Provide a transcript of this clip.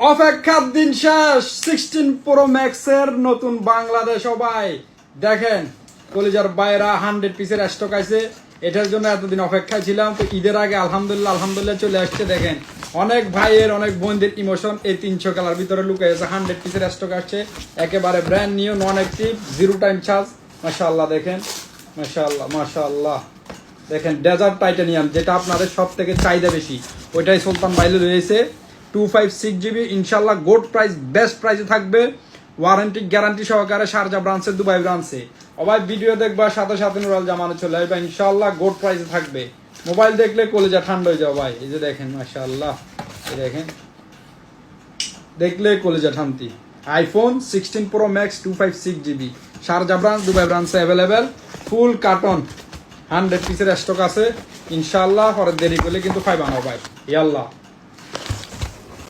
অপেক্ষার দিন শেষ 16 প্রো ম্যাক্সের নতুন বাংলাদেশ ভাই দেখেন কলিজার বাইরা 100 পিসের স্টক আছে এটার জন্য এতদিন অপেক্ষায় ছিলাম তো ঈদের আগে আলহামদুলিল্লাহ চলে আসছে দেখেন অনেক ভাইয়ের অনেক বোনদের ইমোশন এই 300 কালার ভিতরে লুকিয়ে আছে 100 পিসের স্টক আসছে একেবারে ব্র্যান্ড নিউ নন অ্যাক্টিভ জিরো টাইম চার্জ মাশাআল্লাহ দেখেন মাশাআল্লাহ দেখেন ডেজার্ট টাইটানিয়াম যেটা আপনাদের সব থেকে চাহিদা বেশি ওইটাই সুলতান বাইলে রয়েছে 256 জিবি ইনশাল্লাহ গোড প্রাইস বেস্ট প্রাইসে থাকবে ওয়ারেন্টি গ্যারান্টি সহকারে শারজা ব্রাঞ্চে দুবাই ব্রাঞ্চে অবাই ভিডিও দেখবা সাথে সাথে নুরাল জামানে চলে আসবে ইনশাল্লাহ গোড প্রাইসে থাকবে মোবাইল দেখলে কলেজা ঠান্ডা হয়ে যাবে ভাই এই যে দেখেন মাশাআল্লাহ এই দেখেন দেখলে কলেজা ঠান্তি iPhone 16 pro max 256 GB Sharjah branch Dubai ব্রাঞ্চে অ্যাভেলেবেল ফুল কার্টন 100 পিসের স্টক আছে ইনশাআল্লাহ পরে দেরি করলে কিন্তু পাইবা না ভাই ইয়াল্লাহ